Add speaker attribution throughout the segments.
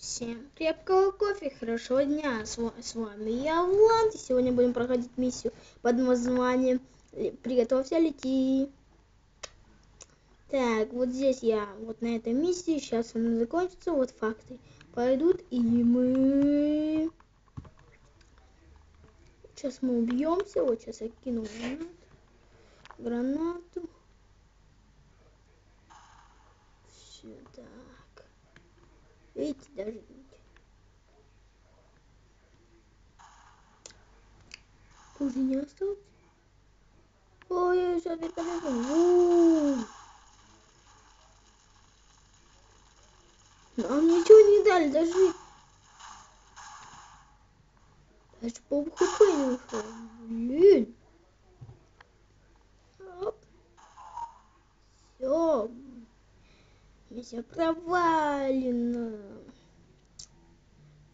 Speaker 1: Всем крепкого кофе, хорошего дня. С вами я, Влад, и сегодня будем проходить миссию под названием «Приготовься, лети». Так, вот здесь я, вот на этой миссии, сейчас она закончится, вот факты пойдут, и мы... Сейчас мы убьемся, вот сейчас я кину гранату. Все, так. Видите, даже... Уже не осталось? Ой, сейчас вертолетом. Нам ничего не дали, даже пол хп не ушел. Блин. Все. Миссия провалена.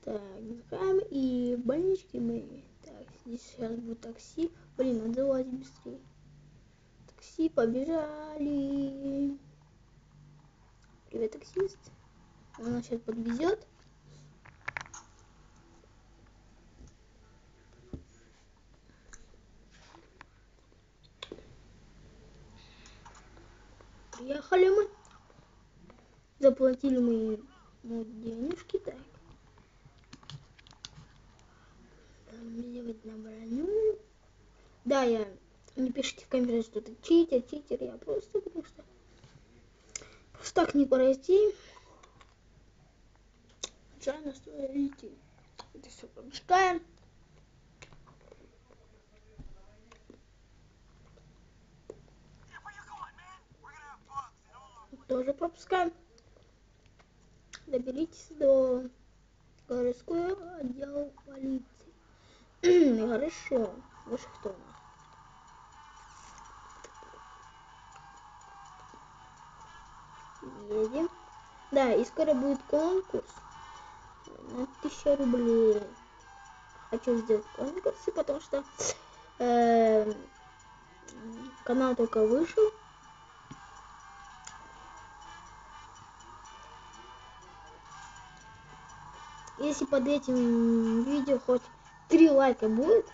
Speaker 1: Так, играем и в больничке мы. Так, здесь сейчас будет такси. Блин, надо лазить быстрее. Такси, побежали. Привет, таксист. Он нас сейчас подвезет. Приехали мы. Заплатили мы денежки. Так. Делать на броню. Да, я... Не пишите в комментариях, что это читер. Я просто, потому что... Просто так не пройти. Случайно стоит идти. Это все пропускаем. Тоже пропускаем. Доберитесь до городского отдела полиции. Хорошо. Выше кто у нас? Едем. Да, и скоро будет конкурс на 1000 рублей. Хочу сделать конкурсы, потому что канал только вышел. Если под этим видео хоть 3 лайка будет,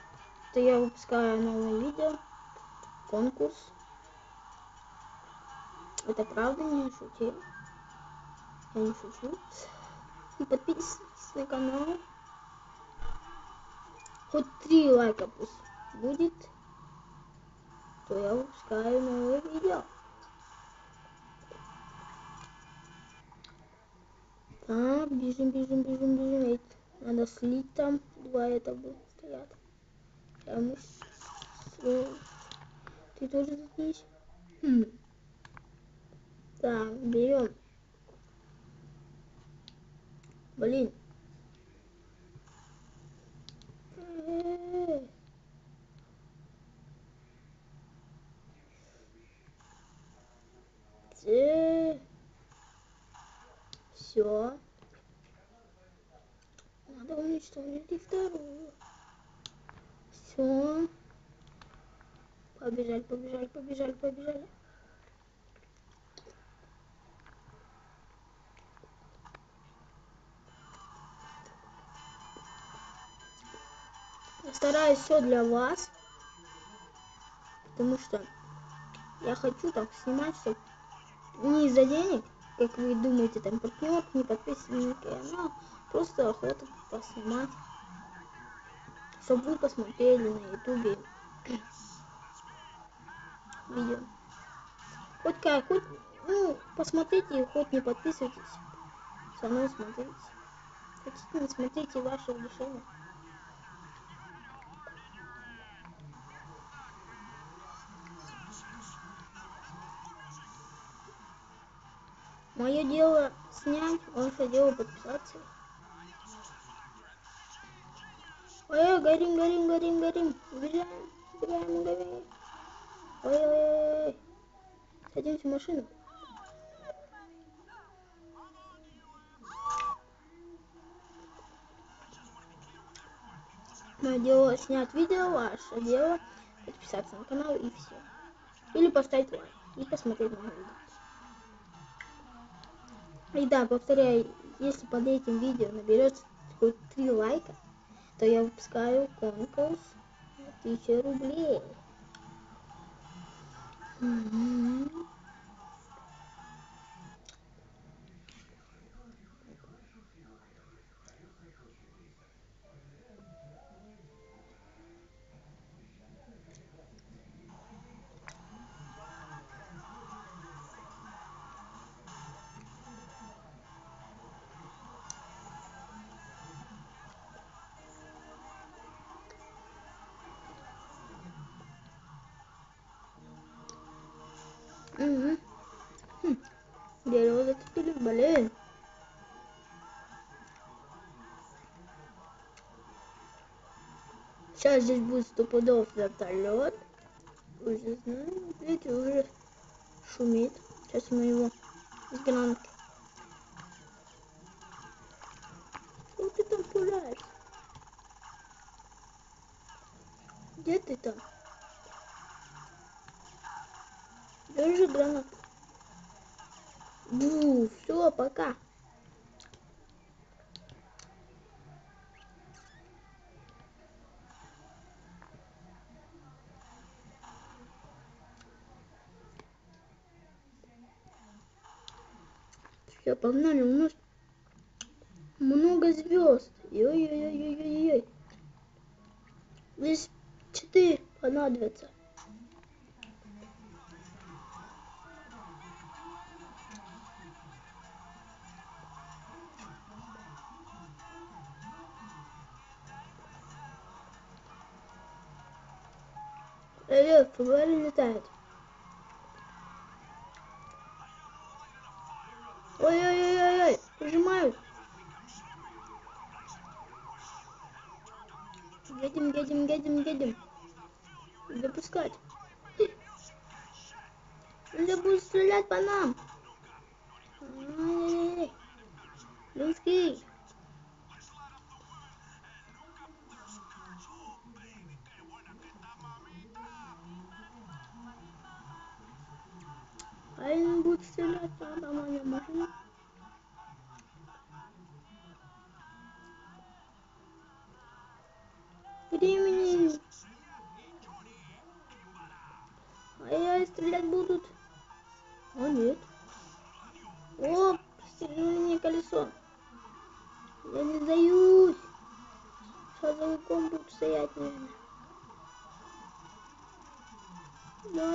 Speaker 1: то я выпускаю новое видео. Конкурс. Это правда, не шутил. Я не шучу. И подписывайтесь на канал. Хоть 3 лайка пусть будет, то я выпускаю новое видео. Так, бежим. Надо слить там. 2 это будет стоят. А мы... Ты тоже здесь? Так, берем. Блин. Все. Надо уничтожить и вторую. Все. Побежали. Я стараюсь все для вас, потому что я хочу так снимать, чтобы не из-за денег, как вы думаете, там партнер, не подписывайтесь на канал, просто охота поснимать, чтобы вы посмотрели на ютубе видео. Хоть как, хоть, ну, посмотрите, хоть не подписывайтесь, со мной смотрите. Хотите, не смотрите, ваше решение. Мое дело снять, ваше дело подписаться. Ой, горим. Убегаем. Ой. Садимся в машину. Мое дело снять видео, ваше дело подписаться на канал и все. Или поставить лайк и посмотреть мое видео. И да, повторяю, если под этим видео наберется хоть 3 лайка, то я выпускаю конкурс на 1000 рублей. Дерево зацепили, блин. Сейчас здесь будет стопудов вертолет. Уже знаю, видите, уже шумит. Сейчас мы его с гранатки. Что ты там пуляешь? Где ты там? Держи гранату. Бу, все, пока. Все, погнали, у нас много звезд. Ой-ой-ой-ой-ой-ой. Здесь 4 понадобится. ФБР летает. Ой-ой-ой-ой-ой, прижимают. Едем. Запускать. Надо будет стрелять по нам. Ай-яй-яй. Блинский. Они будут стрелять по моей машине. Времени. Ай-яй, стрелять будут. О, нет. О, пристегнули мне колесо. Я не сдаюсь. Сейчас за углом будут стоять, наверное.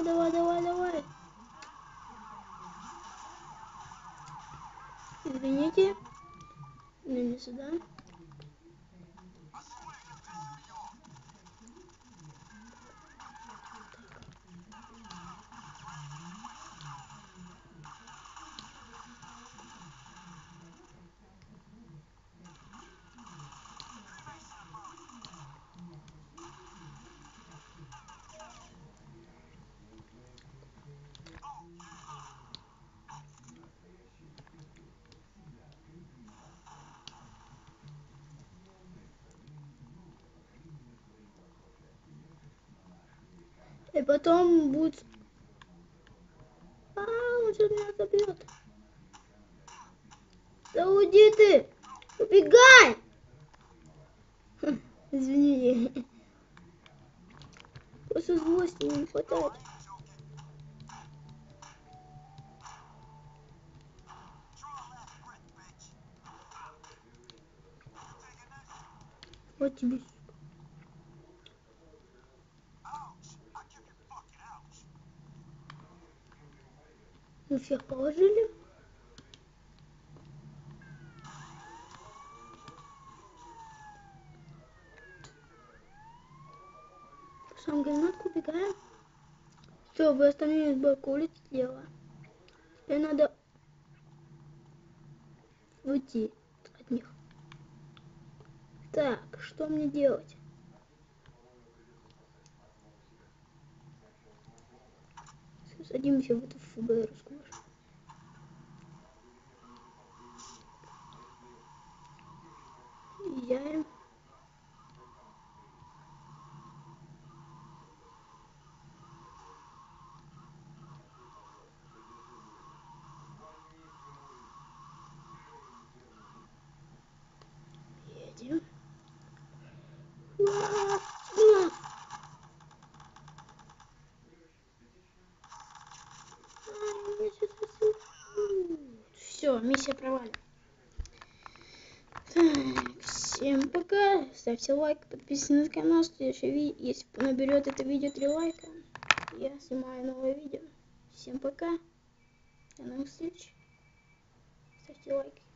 Speaker 1: Давай. Извините. Но не сюда. И потом будет... Он сейчас меня забьет. Да уйди ты! Убегай! Извини. Просто злости не хватает. Вот тебе. Мы всех положили. Сам гранатку убегаем. Все, вы остальные сбоку улетела. Теперь надо уйти от них. Так, что мне делать? Садимся в эту ФБРскую машину. Езжаем. едем. Все, миссия провалена. Так, всем пока. Ставьте лайк, подписывайтесь на канал. Следующее видео, если наберет это видео 3 лайка, я снимаю новое видео. Всем пока. До новых встреч. Ставьте лайки.